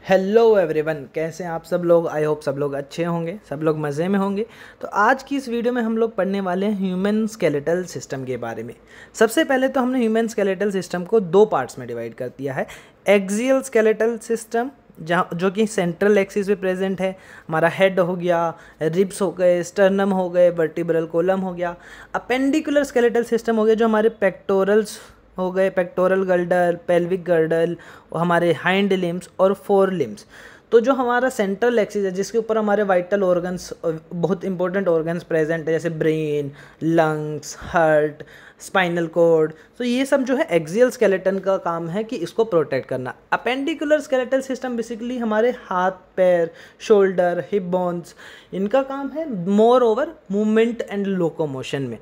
Hello everyone, कैसे हैं आप सब लोग। आई होप सब लोग अच्छे होंगे, सब लोग मज़े में होंगे। तो आज की इस वीडियो में हम लोग पढ़ने वाले हैं ह्यूमन स्केलेटल सिस्टम के बारे में। सबसे पहले तो हमने ह्यूमन स्केलेटल सिस्टम को दो पार्ट्स में डिवाइड कर दिया है। एक्सियल स्केलेटल सिस्टम जहाँ जो कि सेंट्रल एक्सिस पे प्रेजेंट है, हमारा हेड हो गया, रिब्स हो गए, स्टर्नम हो गए, वर्टिब्रल कॉलम हो गया। अपेंडिकुलर स्केलेटल सिस्टम हो गया जो हमारे पेक्टोरल्स हो गए, पेक्टोरल गर्डल, पेल्विक गर्डल, हमारे हाइंड लिम्स और फोर लिम्स। तो जो हमारा सेंट्रल एक्सिस है जिसके ऊपर हमारे वाइटल ऑर्गन्स, बहुत इंपॉर्टेंट ऑर्गन्स प्रेजेंट है, जैसे brain, lungs, heart, spinal cord. तो ये सब जो है एक्सियल स्केलेटन का काम है कि इसको प्रोटेक्ट करना। अपेंडिकुलर स्केलेटल सिस्टम बेसिकली हमारे हाथ, पैर, शोल्डर, हिप बोन्स, इनका काम है more over movement and locomotion में।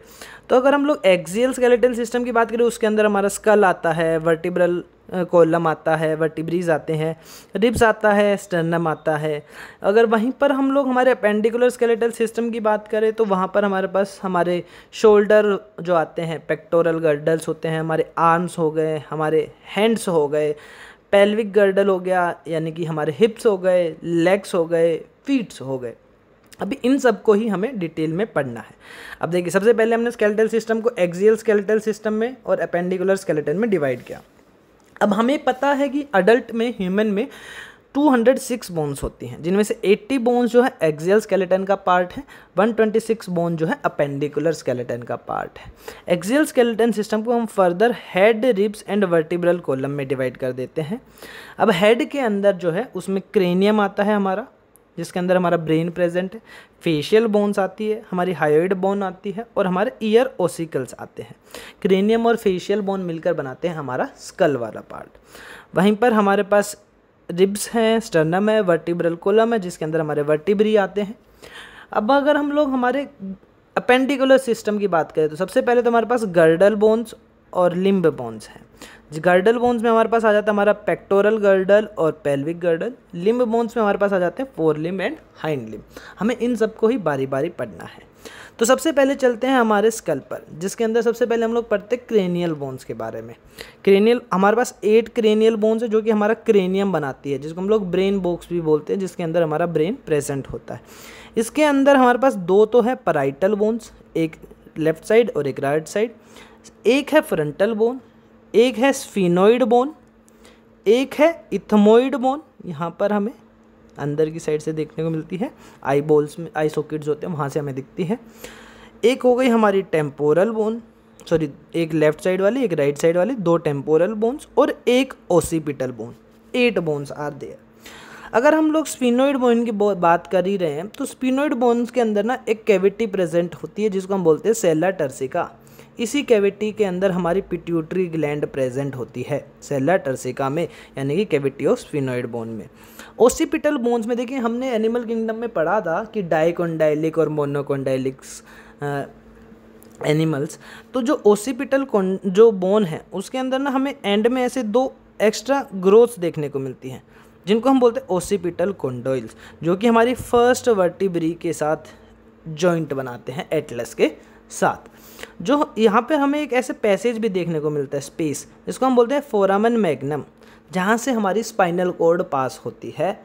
तो अगर हम लोग एक्सियल स्केलेटल सिस्टम की बात करें, उसके अंदर हमारा स्कल आता है, वर्टिब्रल कॉलम आता है, वर्टिब्रीज आते हैं, रिब्स आता है, स्टर्नम आता है। अगर वहीं पर हम लोग हमारे अपेंडिकुलर स्केलेटल सिस्टम की बात करें तो वहाँ पर हमारे पास हमारे शोल्डर जो आते हैं, पेक्टोरल गर्डल्स होते हैं, हमारे आर्म्स हो गए, हमारे हैंड्स हो गए, पेल्विक गर्डल हो गया यानी कि हमारे हिप्स हो गए, लेग्स हो गए, फीट्स हो गए। अभी इन सब को ही हमें डिटेल में पढ़ना है। अब देखिए, सबसे पहले हमने स्केलेटल सिस्टम को एक्सियल स्केलेटल सिस्टम में और अपेंडिकुलर स्केलेटन में डिवाइड किया। अब हमें पता है कि अडल्ट में, ह्यूमन में 206 बोन्स होती हैं, जिनमें से 80 बोन्स जो है एक्सियल स्केलेटन का पार्ट है, 126 बोन जो है अपेंडिकुलर स्केलेटन का पार्ट है। एक्सियल स्केलेटन सिस्टम को हम further head, ribs and vertebral column में डिवाइड कर देते हैं। अब हेड के अंदर जो है उसमें क्रेनियम आता है हमारा, जिसके अंदर हमारा ब्रेन प्रेजेंट है, फेशियल बोन्स आती है, हमारी हायोइड बोन आती है और हमारे ईयर ओसिकल्स आते हैं। क्रेनियम और फेशियल बोन मिलकर बनाते हैं हमारा स्कल वाला पार्ट। वहीं पर हमारे पास रिब्स हैं, स्टर्नम है, वर्टिब्रल कॉलम है, जिसके अंदर हमारे वर्टिब्री आते हैं। अब अगर हम लोग हमारे अपेंडिकुलर सिस्टम की बात करें तो सबसे पहले तो हमारे पास गर्डल बोन्स और लिम्ब बोन्स हैं। गर्डल बोन्स में हमारे पास आ जाता है हमारा पेक्टोरल गर्डल और पेल्विक गर्डल। लिम्ब बोन्स में हमारे पास आ जाते हैं four limb and hind limb. हमें इन सबको ही बारी बारी पढ़ना है। तो सबसे पहले चलते हैं हमारे स्कल पर, जिसके अंदर सबसे पहले हम लोग पढ़ते हैं क्रेनियल बोन्स के बारे में। क्रेनियल, हमारे पास 8 क्रेनियल बोन्स है जो कि हमारा क्रेनियम बनाती है, जिसको हम लोग ब्रेन बॉक्स भी बोलते हैं, जिसके अंदर हमारा ब्रेन प्रेजेंट होता है। इसके अंदर हमारे पास दो तो है पैराइटल बोन्स, एक लेफ्ट साइड और एक राइट साइड। एक है फ्रंटल बोन, एक है स्फीनोइड बोन, एक है इथमोइड बोन, यहाँ पर हमें अंदर की साइड से देखने को मिलती है, आई बॉल्स में आई सॉकेट्स होते हैं वहाँ से हमें दिखती है। एक हो गई हमारी टेम्पोरल बोन, सॉरी एक लेफ्ट साइड वाली, एक राइट साइड वाली, दो टेम्पोरल बोन्स और एक occipital bone. 8 bones are there. अगर हम लोग स्फीनोइड बोन की बात कर ही रहे हैं तो स्फीनोइड बोन्स के अंदर ना एक कैविटी प्रेजेंट होती है जिसको हम बोलते हैं सेला टर्सिका। इसी कैविटी के अंदर हमारी पिट्यूटरी ग्लैंड प्रेजेंट होती है, सेला टर्सिका में, यानी कि कैविटी ऑफ स्फीनोइड बोन में। ओसिपिटल बोन्स में देखिए, हमने एनिमल किंगडम में पढ़ा था कि डाइकोंडाइलिक और मोनोकोंडाइलिक्स एनिमल्स। तो जो ओसिपिटल जो बोन है उसके अंदर ना हमें एंड में ऐसे 2 एक्स्ट्रा ग्रोथ्स देखने को मिलती हैं, जिनको हम बोलते हैं ओसिपिटल कोंडोइल्स, जो कि हमारी फर्स्ट वर्टिब्री के साथ जॉइंट बनाते हैं एटलस के साथ। जो यहाँ पे हमें एक ऐसे पैसेज भी देखने को मिलता है, स्पेस, जिसको हम बोलते हैं फोरामेन मैग्नम, जहाँ से हमारी स्पाइनल कॉर्ड पास होती है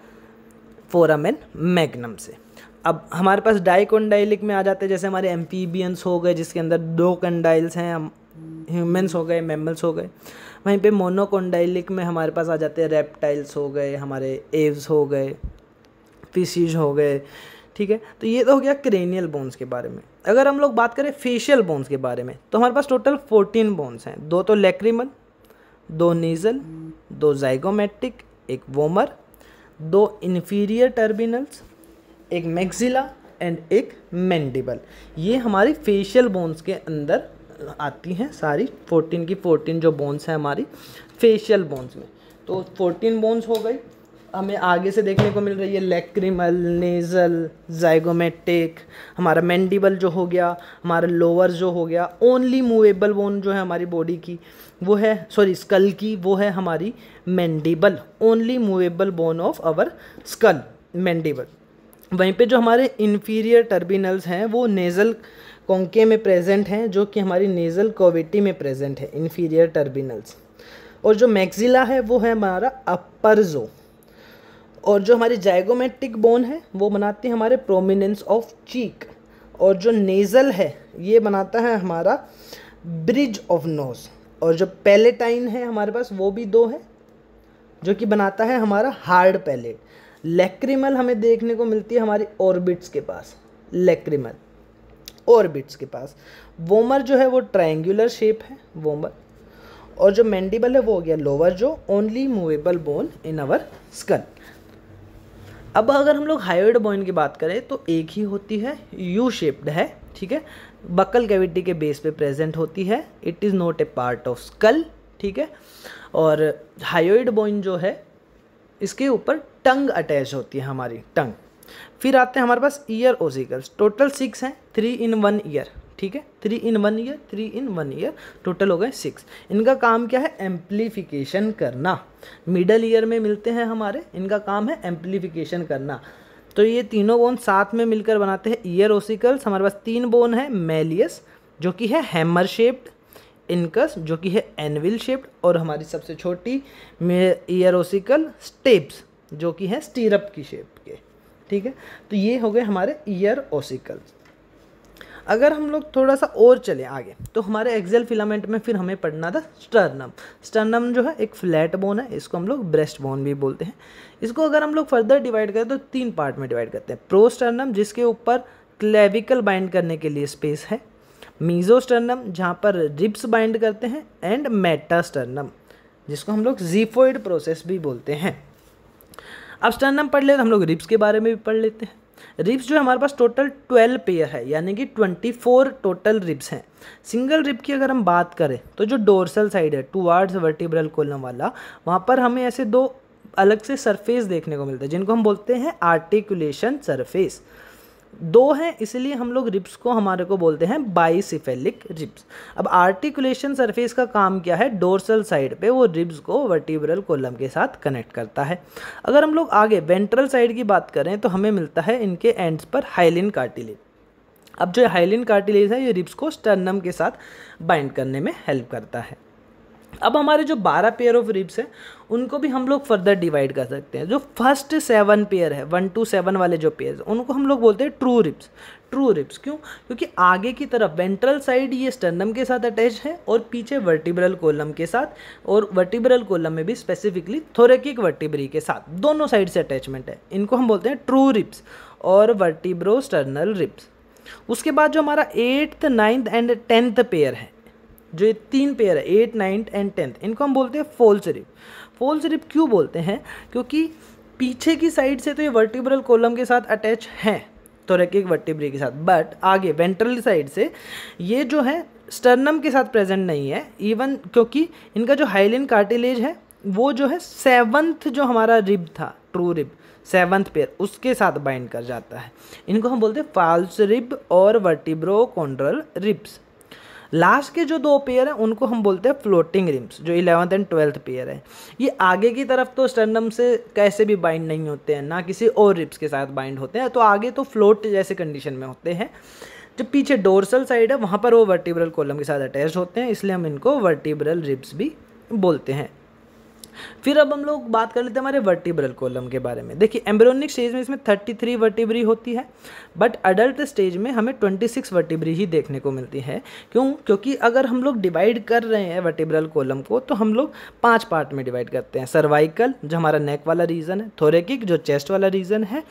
फोरामेन मैग्नम से। अब हमारे पास डाइकोंडाइलिक में आ जाते हैं, जैसे हमारे एम्फीबियंस हो गए जिसके अंदर 2 कंडाइल्स हैं, ह्यूमंस हो गए, मैमल्स हो गए। वहीं पे मोनोकोंडाइलिक में हमारे पास आ जाते हैं रेप्टाइल्स हो गए, हमारे एव्स हो गए, फिशिज हो गए। ठीक है, तो ये तो हो गया क्रेनियल बोन्स के बारे में। अगर हम लोग बात करें फेशियल बोन्स के बारे में तो हमारे पास टोटल 14 बोन्स हैं। 2 तो लैक्रिमल, 2 नीजल, 2 जाइगोमेट्रिक, एक वोमर, 2 इन्फीरियर टर्बिनल्स, एक मैक्सिला एंड एक मैंडिबल। ये हमारी फेशियल बोन्स के अंदर आती हैं सारी 14 की 14 जो बोन्स हैं हमारी फेशियल बोन्स में। तो 14 बोन्स हो गई, हमें आगे से देखने को मिल रही है लैक्रिमल, नेजल, जाइगोमेट्रिक, हमारा मैंडिबल जो हो गया, हमारा लोअर जो हो गया। ओनली मूवेबल बोन जो है हमारी बॉडी की वो है, सॉरी स्कल की, वो है हमारी mandible. Only movable bone of our skull, mandible. वहीं पे जो हमारे इन्फीरियर टर्बिनल्स हैं वो नेज़ल कॉन्के में प्रेजेंट हैं, जो कि हमारी नेज़ल कैविटी में प्रेजेंट है, इन्फीरियर टर्बिनल्स। और जो मैक्सिला है वो है हमारा अपर जो। और जो हमारी जाइगोमेट्रिक बोन है वो बनाती है हमारे प्रोमिनेंस ऑफ चीक, और जो नेज़ल है ये बनाता है हमारा ब्रिज ऑफ नोज, और जो पैलेटाइन है हमारे पास वो भी दो है जो कि बनाता है हमारा हार्ड पैलेट। लैक्रिमल हमें देखने को मिलती है हमारी ऑर्बिट्स के पास, लैक्रिमल ऑर्बिट्स के पास। वोमर जो है वो ट्रायंगुलर शेप है वोमर, और जो मैंडिबल है वो हो गया lower jaw, only movable bone in our skull. अब अगर हम लोग हायोइड बोन की बात करें तो एक ही होती है, यू शेप्ड है, ठीक है, बकल कैविटी के बेस पे प्रेजेंट होती है, it is not a part of skull, ठीक है। और हायोइड बोन जो है इसके ऊपर टंग अटैच होती है हमारी, टंग। फिर आते हैं हमारे पास ईयर ओसिकल्स, टोटल 6 हैं, 3 in 1 ईयर, ठीक है, 3 in 1 year, 3 in 1 year, total हो गए 6। इनका काम क्या है, एम्प्लीफिकेशन करना। मिडल ईयर में मिलते हैं हमारे, इनका काम है एम्प्लीफिकेशन करना। तो ये तीनों बोन साथ में मिलकर बनाते हैं ईयर ओसिकल्स। हमारे पास 3 बोन है, मेलियस जो कि है हैमर शेप्ड, इनकस जो कि है एनविल शेप्ड, और हमारी सबसे छोटी ईयर ओसिकल स्टेप्स जो कि है स्टीरअप की शेप के, ठीक है। तो ये हो गए हमारे ईयर ओसिकल्स। अगर हम लोग थोड़ा सा और चले आगे तो हमारे एक्सेल फिलामेंट में फिर हमें पढ़ना था स्टर्नम। स्टर्नम जो है एक फ्लैट बोन है, इसको हम लोग ब्रेस्ट बोन भी बोलते हैं। इसको अगर हम लोग फर्दर डिवाइड करें तो 3 पार्ट में डिवाइड करते हैं। प्रोस्टर्नम जिसके ऊपर क्लेविकल बाइंड करने के लिए स्पेस है, मीजोस्टर्नम जहाँ पर रिब्स बाइंड करते हैं, एंड मेटास्टर्नम जिसको हम लोग जीफोइड प्रोसेस भी बोलते हैं। अब स्टर्नम पढ़ ले तो हम लोग रिब्स के बारे में भी पढ़ लेते हैं। रिब्स जो है हमारे पास टोटल 12 पेयर है, यानी कि 24 टोटल रिब्स हैं। सिंगल रिब की अगर हम बात करें तो जो डोर्सल साइड है टुवार्ड्स वर्टिब्रल कॉलम वाला, वहाँ पर हमें ऐसे 2 अलग से सरफेस देखने को मिलते हैं जिनको हम बोलते हैं आर्टिकुलेशन सरफेस। 2 हैं इसलिए हम लोग रिब्स को हमारे को बोलते हैं बाइसिफेलिक रिब्स। अब आर्टिकुलेशन सरफेस का काम क्या है, डोर्सल साइड पे वो रिब्स को वर्टिब्रल कॉलम के साथ कनेक्ट करता है। अगर हम लोग आगे वेंट्रल साइड की बात करें तो हमें मिलता है इनके एंड्स पर हाइलिन कार्टिलेज। अब जो हाइलिन कार्टिलेज है ये रिब्स को स्टर्नम के साथ बाइंड करने में हेल्प करता है। अब हमारे जो 12 पेयर ऑफ रिब्स हैं उनको भी हम लोग फर्दर डिवाइड कर सकते हैं। जो फर्स्ट 7 पेयर है, 1 to 7 वाले जो पेयर उनको हम लोग बोलते हैं ट्रू रिब्स। ट्रू रिब्स क्यों, क्योंकि आगे की तरफ वेंट्रल साइड ये स्टर्नम के साथ अटैच है और पीछे वर्टिब्रल कॉलम के साथ, और वर्टिब्रल कॉलम में भी स्पेसिफिकली थोरेकिक वर्टिब्री के साथ, दोनों साइड से अटैचमेंट है। इनको हम बोलते हैं ट्रू रिब्स और वर्टिब्रोस्टर्नल रिब्स। उसके बाद जो हमारा 8th 9th and 10th pair है, जो ये 3 पेयर है 8, 9 एंड 10, इनको हम बोलते हैं फॉल्स रिब। फॉल्स रिब क्यों बोलते हैं, क्योंकि पीछे की साइड से तो ये वर्टिब्रल कॉलम के साथ अटैच हैं थोरेकिक वर्टिब्री के साथ, बट आगे वेंट्रल साइड से ये जो है स्टर्नम के साथ प्रेजेंट नहीं है इवन, क्योंकि इनका जो हाइलिन कार्टिलेज है वो जो है 7th जो हमारा रिब था, ट्रू रिब 7th पेयर, उसके साथ बाइंड कर जाता है। इनको हम बोलते हैं फॉल्स रिब और वर्टिब्रोकॉन्ड्रल रिब्स। लास्ट के जो 2 पेयर हैं उनको हम बोलते हैं फ्लोटिंग रिब्स, जो 11th एंड 12th पेयर है। ये आगे की तरफ तो स्टर्नम से कैसे भी बाइंड नहीं होते हैं, ना किसी और रिब्स के साथ बाइंड होते हैं, तो आगे तो फ्लोट जैसे कंडीशन में होते हैं। जो पीछे डोर्सल साइड है वहाँ पर वो वर्टिब्रल कॉलम के साथ अटैच होते हैं, इसलिए हम इनको वर्टिब्रल रिब्स भी बोलते हैं। फिर अब हम लोग बात कर लेते हैं हमारे वर्टिब्रल कॉलम के बारे में। देखिए एम्ब्रियोनिक स्टेज में इसमें 33 वर्टिब्री होती है, बट अडल्ट स्टेज में हमें 26 वर्टिब्री ही देखने को मिलती है। क्यों, क्योंकि अगर हम लोग डिवाइड कर रहे हैं वर्टिब्रल कॉलम को तो हम लोग 5 पार्ट में डिवाइड करते हैं। सर्वाइकल जो हमारा नेक वाला रीजन है, थोरेकिक जो चेस्ट वाला रीजन है,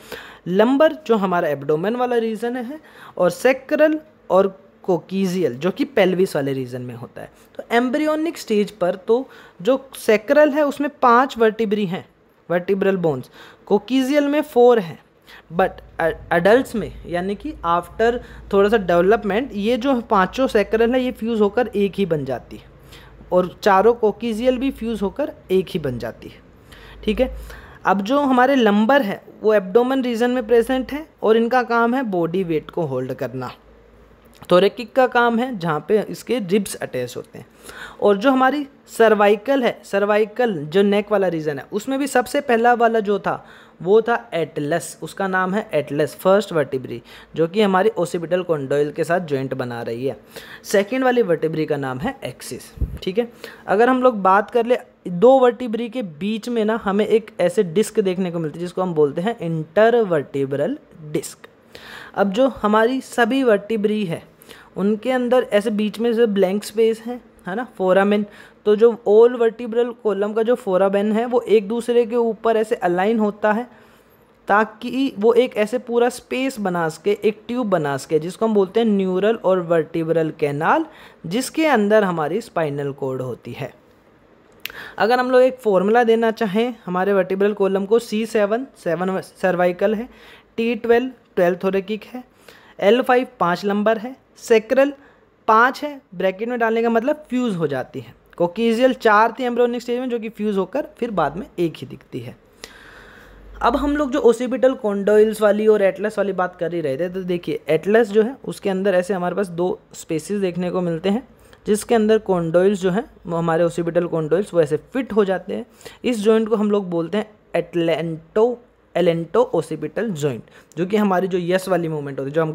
लंबर जो हमारा एब्डोमेन वाला रीजन है, और सेक्रल और कोकीजियल जो कि पेल्विस वाले रीजन में होता है। तो एम्ब्रियोनिक स्टेज पर तो जो सेक्रल है उसमें 5 वर्टिब्री हैं, वर्टिब्रल बोन्स, कोकीजियल में 4 हैं, बट अडल्ट्स में यानी कि आफ्टर थोड़ा सा डेवलपमेंट ये जो 5 सेक्रल है ये फ्यूज़ होकर एक ही बन जाती है, और 4 कोकीजियल भी फ्यूज़ होकर एक ही बन जाती है, ठीक है। अब जो हमारे लंबर है वो एब्डोमेन रीजन में प्रेजेंट है और इनका काम है बॉडी वेट को होल्ड करना। थोरेकिक का काम है जहाँ पे इसके रिब्स अटैच होते हैं। और जो हमारी सर्वाइकल है, सर्वाइकल जो नेक वाला रीजन है, उसमें भी सबसे पहला वाला जो था वो था एटलस, उसका नाम है एटलस, फर्स्ट वर्टिब्री, जो कि हमारी ओसिपिटल कॉन्डोइल के साथ जॉइंट बना रही है। सेकंड वाली वर्टिब्री का नाम है एक्सिस, ठीक है। अगर हम लोग बात कर ले दो वर्टिब्री के बीच में ना हमें एक ऐसे डिस्क देखने को मिलती है जिसको हम बोलते हैं इंटरवर्टिब्रल डिस्क। अब जो हमारी सभी वर्टिब्री है उनके अंदर ऐसे बीच में जो ब्लैंक स्पेस है ना, फोरामेन। तो जो ऑल वर्टिब्रल कॉलम का जो फोरामेन है वो एक दूसरे के ऊपर ऐसे अलाइन होता है ताकि वो एक ऐसे पूरा स्पेस बना सके, एक ट्यूब बना सके, जिसको हम बोलते हैं न्यूरल और वर्टिब्रल कैनाल, जिसके अंदर हमारी स्पाइनल कॉर्ड होती है। अगर हम लोग एक फॉर्मूला देना चाहें हमारे वर्टिब्रल कॉलम को, C7 7 सर्वाइकल है, T12 12 थोरेकिक है, L5 5 लंबर है, सेक्रल 5 है, ब्रैकेट में डालने का मतलब फ्यूज़ हो जाती है। कोकिजियल 4 थी एम्ब्रियोनिक स्टेज में जो कि फ्यूज़ होकर फिर बाद में एक ही दिखती है। अब हम लोग जो ओसिपिटल कॉन्डोइल्स वाली और एटलस वाली बात कर ही रहे थे, तो देखिए एटलस जो है उसके अंदर ऐसे हमारे पास दो स्पेसेस देखने को मिलते हैं जिसके अंदर कॉन्डोइल्स जो हैं वो हमारे ओसिपिटल कॉन्डोइल्स वो ऐसे फिट हो जाते हैं। इस जॉइंट को हम लोग बोलते हैं एलेंटो ओसिपिटल जॉइंट, जो कि हमारी जो यस वाली मूवमेंट होती है, जो हम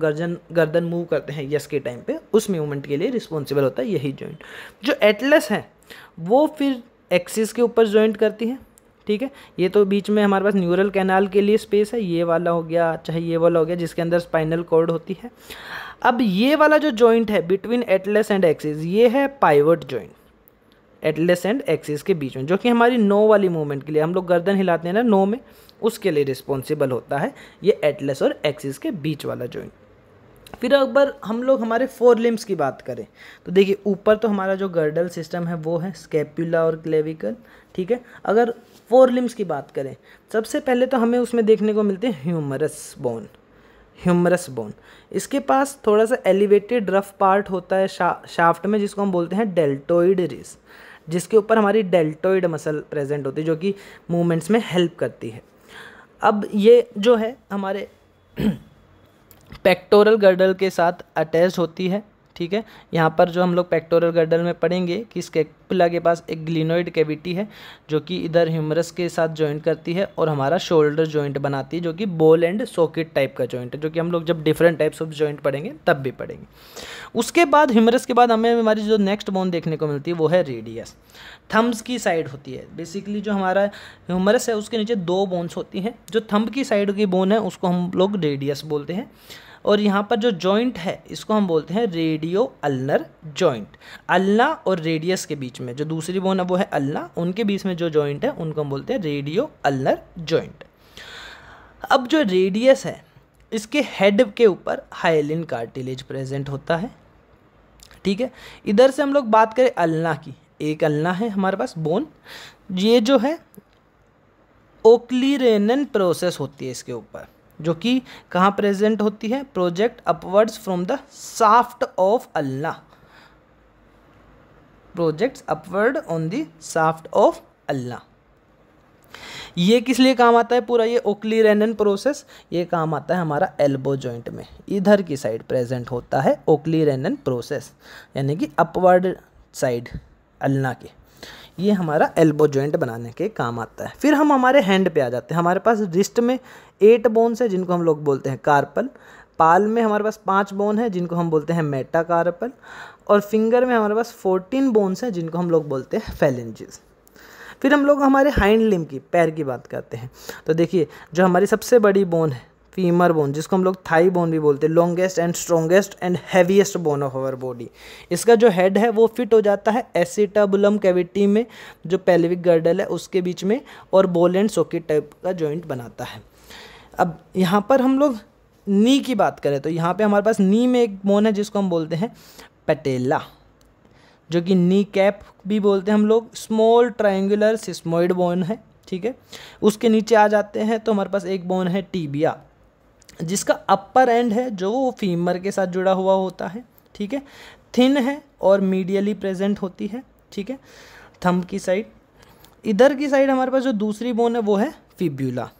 गर्दन मूव करते हैं यस के टाइम पे, उस मूवमेंट के लिए रिस्पॉन्सिबल होता है यही जॉइंट। जो एटलस है वो फिर एक्सिस के ऊपर जॉइंट करती है, ठीक है। ये तो बीच में हमारे पास न्यूरल कैनाल के लिए स्पेस है, ये वाला हो गया चाहे ये वाला हो गया, जिसके अंदर स्पाइनल कॉर्ड होती है। अब ये वाला जो जॉइंट है बिटवीन एटलस एंड एक्सिस, ये है pivot joint, Atlas and axis के बीच में, जो कि हमारी नो वाली मूवमेंट के लिए, हम लोग गर्दन हिलाते हैं ना नो में, उसके लिए रिस्पॉन्सिबल होता है ये एटलस और एक्सिस के बीच वाला जॉइंट। फिर अगर हम लोग हमारे फोर लिम्स की बात करें तो देखिए ऊपर तो हमारा जो गर्डल सिस्टम है वो है स्कैपुला और क्लेविकल, ठीक है। अगर फोर लिम्स की बात करें सबसे पहले तो हमें उसमें देखने को मिलते हैं ह्यूमरस बोन। इसके पास थोड़ा सा एलिवेटेड रफ पार्ट होता है शाफ्ट में, जिसको हम बोलते हैं डेल्टोइड रिस, जिसके ऊपर हमारी डेल्टोइड मसल प्रेजेंट होती है जो कि मूवमेंट्स में हेल्प करती है। अब ये जो है हमारे पेक्टोरल गर्डल के साथ अटैच होती है, ठीक है। यहाँ पर जो हम लोग पेक्टोरल गर्डल में पढ़ेंगे कि स्कैपुला के पास एक ग्लिनोइड कैविटी है जो कि इधर ह्यूमरस के साथ जॉइंट करती है और हमारा शोल्डर जॉइंट बनाती है, जो कि बॉल एंड सॉकेट टाइप का जॉइंट है, जो कि हम लोग जब डिफरेंट टाइप्स ऑफ जॉइंट पढ़ेंगे तब भी पढ़ेंगे। उसके बाद ह्यूमरस के बाद हमें हमारी जो नेक्स्ट बोन देखने को मिलती है वो है रेडियस, थम्ब्स की साइड होती है। बेसिकली जो हमारा ह्यूमरस है उसके नीचे दो बोन्स होती हैं, जो थंब की साइड की बोन है उसको हम लोग रेडियस बोलते हैं, और यहाँ पर जो जॉइंट है इसको हम बोलते हैं रेडियो अल्नर जॉइंट। अल्ना और रेडियस के बीच में जो दूसरी बोन है वो है अल्ना, उनके बीच में जो जॉइंट है उनको हम बोलते हैं रेडियो अल्नर जॉइंट। अब जो रेडियस है इसके हेड के ऊपर हाइलिन कार्टिलेज प्रेजेंट होता है, ठीक है। इधर से हम लोग बात करें अल्ना की, एक अल्ना है हमारे पास बोन, ये जो है ओक्लीरेनन प्रोसेस होती है इसके ऊपर, जो कि कहाँ प्रेजेंट होती है, project upwards from the shaft of ulna, projects upward on the shaft of ulna. ये किस लिए काम आता है पूरा ये ओक्लीरेनन प्रोसेस, ये काम आता है हमारा एल्बो जॉइंट में, इधर की साइड प्रेजेंट होता है ओक्लीरेनन प्रोसेस, यानी कि अपवर्ड साइड अल्ना के, ये हमारा एल्बो जॉइंट बनाने के काम आता है। फिर हम हमारे हैंड पे आ जाते हैं। हमारे पास रिस्ट में 8 बोन्स है जिनको हम लोग बोलते हैं कार्पल, पाल में हमारे पास 5 बोन है जिनको हम बोलते हैं मेटाकार्पल, और फिंगर में हमारे पास 14 बोन्स हैं जिनको हम लोग बोलते हैं फेलेंजेस। फिर हम लोग हमारे हाइंड लिम्ब की, पैर की बात करते हैं, तो देखिए जो हमारी सबसे बड़ी बोन है फीमर बोन, जिसको हम लोग थाई बोन भी बोलते हैं, longest and strongest and heaviest bone of our body, इसका जो हेड है वो फिट हो जाता है एसिटाबुलम कैविटी में, जो पेल्विक गर्डल है उसके बीच में, और बॉल एंड सॉकेट टाइप का जॉइंट बनाता है। अब यहाँ पर हम लोग नी की बात करें तो यहाँ पे हमारे पास नी में एक बोन है जिसको हम बोलते हैं पैटेला, जो कि नी कैप भी बोलते हैं हम लोग, स्मॉल ट्रायंगुलर सिस्मोइड बोन है, ठीक है। उसके नीचे आ जाते हैं तो हमारे पास एक बोन है टीबिया, जिसका अपर एंड है जो वो फीमर के साथ जुड़ा हुआ होता है, ठीक है। थिन है और मीडियली प्रेजेंट होती है, ठीक है, थंब की साइड। इधर की साइड हमारे पास जो दूसरी बोन है वो है फिब्यूला,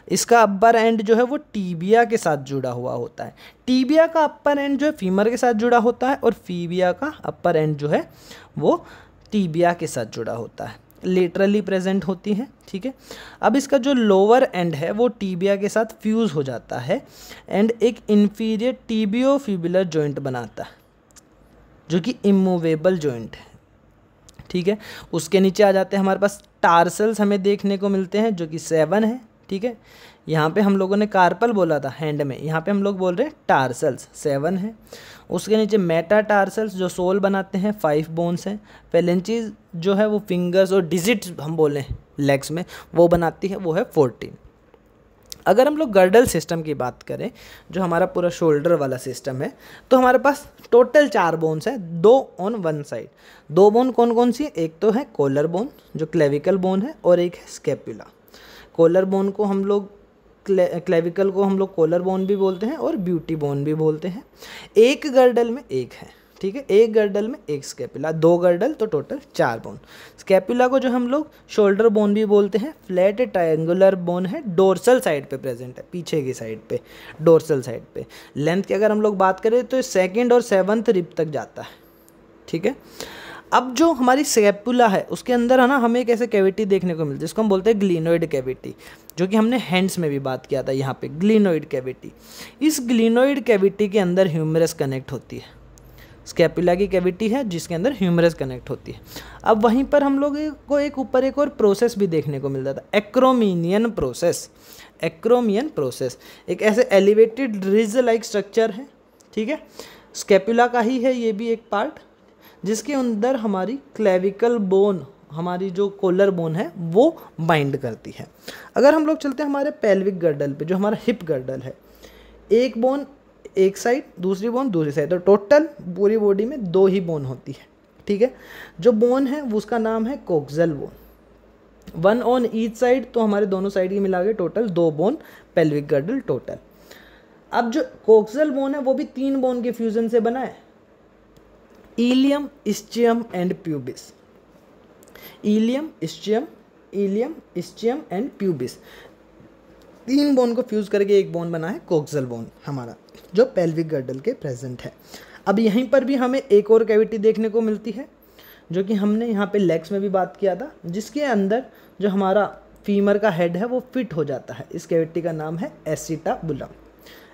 इसका अपर एंड जो है वो टीबिया के साथ जुड़ा हुआ होता है। टीबिया का अपर एंड जो है फीमर के साथ जुड़ा होता है और फीबिया का अपर एंड जो है वो टीबिया के साथ जुड़ा होता है, लेटरली प्रेजेंट होती है, ठीक है। अब इसका जो लोअर एंड है वो टीबिया के साथ फ्यूज हो जाता है एंड एक इंफीरियर टीबियोफिबुलर जॉइंट बनाता है, जो कि इमूवेबल जॉइंट है, ठीक है। उसके नीचे आ जाते हैं, हमारे पास टार्सल्स हमें देखने को मिलते हैं जो कि 7 है, ठीक है। यहाँ पे हम लोगों ने कार्पल बोला था हैंड में, यहाँ पे हम लोग बोल रहे हैं टार्सल्स, 7 है। उसके नीचे मेटा टार्सल्स जो सोल बनाते हैं, 5 बोन्स हैं। फेलेंचीज जो है वो फिंगर्स और डिजिट्स हम बोले लेग्स में, वो बनाती है, वो है 14। अगर हम लोग गर्डल सिस्टम की बात करें, जो हमारा पूरा शोल्डर वाला सिस्टम है, तो हमारे पास टोटल 4 बोन्स हैं, 2 ऑन वन साइड। 2 बोन कौन कौन सी है? एक तो है कॉलर बोन जो क्लेविकल बोन है, और एक है स्कैपुला। कॉलर बोन को हम लोग क्लेविकल को हम लोग कॉलर बोन भी बोलते हैं और ब्यूटी बोन भी बोलते हैं। एक गर्डल में एक है, ठीक है, एक गर्डल में एक स्कैपुला, 2 गर्डल तो टोटल 4 बोन। स्कैपुला को जो हम लोग शोल्डर बोन भी बोलते हैं, फ्लैट ट्रायंगुलर बोन है, डोर्सल साइड पे प्रेजेंट है, पीछे की साइड पे, डोर्सल साइड पे। लेंथ की अगर हम लोग बात करें तो 2nd और 7th रिब तक जाता है, ठीक है। अब जो हमारी स्कैपुला है उसके अंदर है ना, हमें एक ऐसे कैविटी देखने को मिलती है जिसको हम बोलते हैं ग्लिनोइड कैविटी, जो कि हमने हैंड्स में भी बात किया था, यहाँ पे ग्लिनोइड कैविटी। इस ग्लिनोइड कैविटी के अंदर ह्यूमरस कनेक्ट होती है। स्कैपुला की कैविटी है जिसके अंदर ह्यूमरस कनेक्ट होती है। अब वहीं पर हम लोग को एक ऊपर एक और प्रोसेस भी देखने को मिलता था, एक्रोमीनियन प्रोसेस। एक्रोमियन प्रोसेस एक ऐसे एलिवेटेड रिज लाइक स्ट्रक्चर है, ठीक है, स्कैपुला का ही है ये भी एक पार्ट, जिसके अंदर हमारी क्लेविकल बोन, हमारी जो कॉलर बोन है, वो बाइंड करती है। अगर हम लोग चलते हैं हमारे पेल्विक गर्डल पे, जो हमारा हिप गर्डल है, एक बोन एक साइड, दूसरी बोन दूसरी साइड, तो टोटल पूरी बॉडी में 2 ही बोन होती है, ठीक है। जो बोन है उसका नाम है coxal bone, 1 on each side, तो हमारे दोनों साइड की मिला के total 2 bone pelvic girdle total. अब जो कोक्सल बोन है वो भी 3 बोन के फ्यूजन से बना है, ilium, ischium and pubis. Ilium, ischium and pubis, 3 bone को फ्यूज करके एक बोन बना है कोक्सल बोन हमारा, जो पेल्विक गर्डल के प्रेजेंट है। अब यहीं पर भी हमें एक और कैविटी देखने को मिलती है, जो कि हमने यहाँ पे लेग्स में भी बात किया था, जिसके अंदर जो हमारा फीमर का हेड है वो फिट हो जाता है। इस कैविटी का नाम है एसिटाबुलम।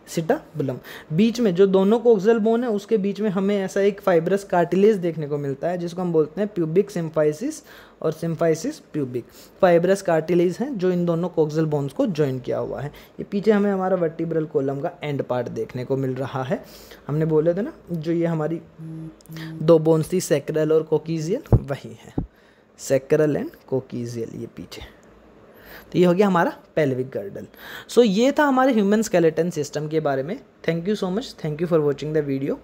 एसिटाबुलम, बीच में जो दोनों कोक्सल बोन है उसके बीच में हमें ऐसा एक फाइब्रस कार्टिलेज देखने को मिलता है, जिसको हम बोलते हैं प्यूबिक सिम्फाइसिस और सिम्फाइसिस प्यूबिक। फाइब्रस कार्टिलेज हैं जो इन दोनों कोक्सल बोन्स को ज्वाइन किया हुआ है। ये पीछे हमें हमारा वर्टिब्रल कॉलम का एंड पार्ट देखने को मिल रहा है। हमने बोले थे ना, जो ये हमारी 2 बोन्स थी, सैक्रल और कोकीजियल, वही है, सैक्रल एंड कोकीजियल, ये पीछे। तो ये हो गया हमारा पेल्विक गर्डल। सो ये था हमारे ह्यूमन स्केलेटन सिस्टम के बारे में। Thank you so much, thank you for watching the video.